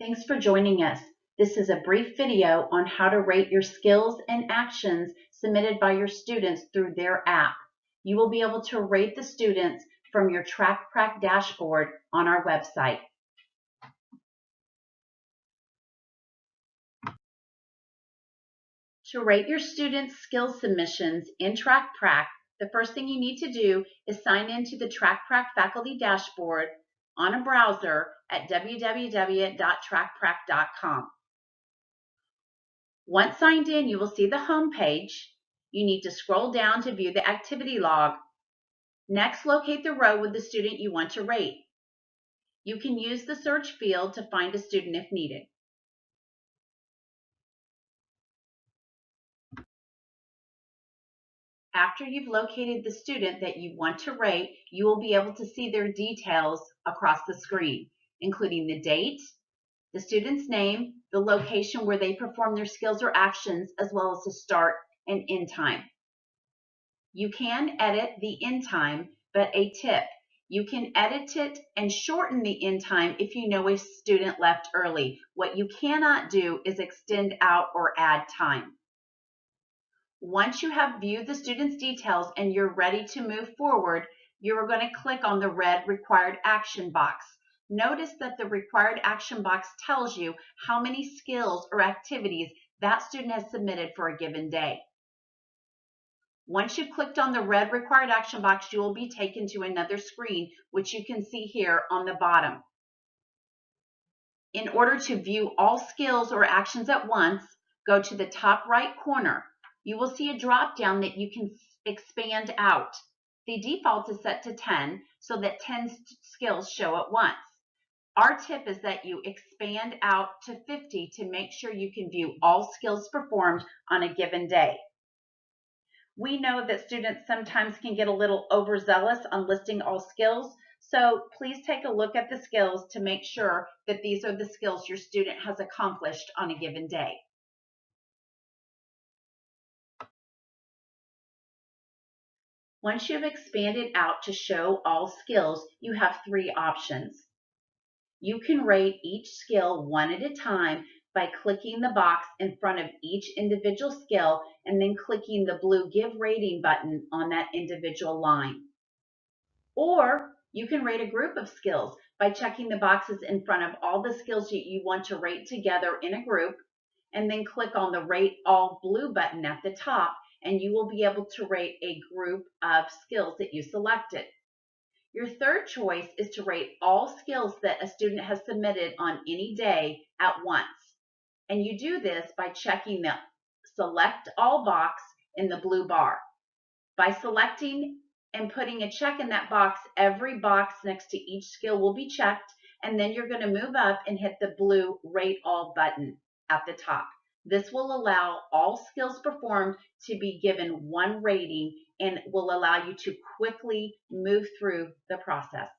Thanks for joining us. This is a brief video on how to rate your skills and actions submitted by your students through their app. You will be able to rate the students from your TracPrac dashboard on our website. To rate your students' skills submissions in TracPrac, the first thing you need to do is sign into the TracPrac faculty dashboard on a browser at www.tracprac.com. Once signed in, you will see the home page. You need to scroll down to view the activity log. Next, locate the row with the student you want to rate. You can use the search field to find a student if needed. After you've located the student that you want to rate, you will be able to see their details across the screen, including the date, the student's name, the location where they perform their skills or actions, as well as the start and end time. You can edit the end time, but a tip, you can edit it and shorten the end time if you know a student left early. What you cannot do is extend out or add time. Once you have viewed the student's details and you're ready to move forward, you're going to click on the red required action box. Notice that the required action box tells you how many skills or activities that student has submitted for a given day. Once you've clicked on the red required action box, you will be taken to another screen, which you can see here on the bottom. In order to view all skills or actions at once, go to the top right corner. You will see a drop down that you can expand out. The default is set to 10 so that 10 skills show at once. Our tip is that you expand out to 50 to make sure you can view all skills performed on a given day. We know that students sometimes can get a little overzealous on listing all skills, so please take a look at the skills to make sure that these are the skills your student has accomplished on a given day. Once you've expanded out to show all skills, you have three options. You can rate each skill one at a time by clicking the box in front of each individual skill and then clicking the blue Give Rating button on that individual line. Or you can rate a group of skills by checking the boxes in front of all the skills that you want to rate together in a group, and then click on the Rate All blue button at the top, and you will be able to rate a group of skills that you selected. Your third choice is to rate all skills that a student has submitted on any day at once. And you do this by checking the Select All box in the blue bar. By selecting and putting a check in that box, every box next to each skill will be checked, and then you're going to move up and hit the blue Rate All button at the top. This will allow all skills performed to be given one rating and will allow you to quickly move through the process.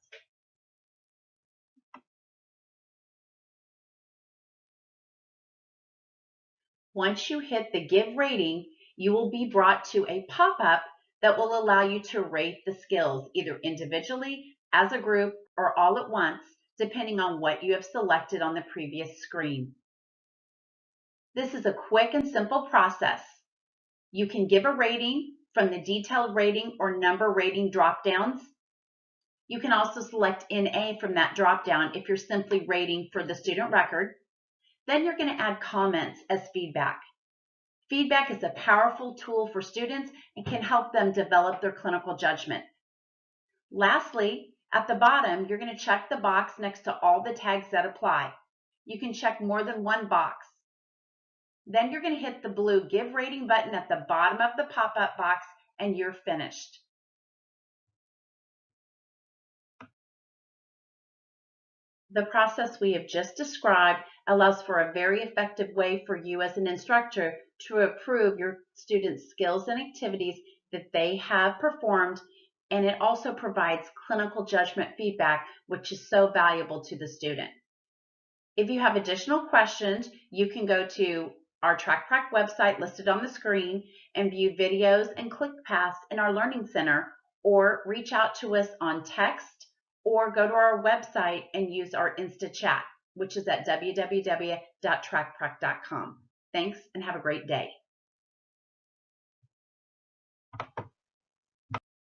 Once you hit the Give Rating, you will be brought to a pop-up that will allow you to rate the skills either individually, as a group, or all at once, depending on what you have selected on the previous screen. This is a quick and simple process. You can give a rating from the detailed rating or number rating drop-downs. You can also select NA from that drop-down if you're simply rating for the student record. Then you're going to add comments as feedback. Feedback is a powerful tool for students and can help them develop their clinical judgment. Lastly, at the bottom, you're going to check the box next to all the tags that apply. You can check more than one box. Then you're going to hit the blue Give Rating button at the bottom of the pop-up box and you're finished. The process we have just described allows for a very effective way for you as an instructor to approve your students' skills and activities that they have performed, and it also provides clinical judgment feedback, which is so valuable to the student. If you have additional questions, you can go to our TracPrac website listed on the screen and view videos and ClickPaths in our Learning Center, or reach out to us on text, or go to our website and use our Insta Chat. which is at www.tracprac.com. Thanks and have a great day.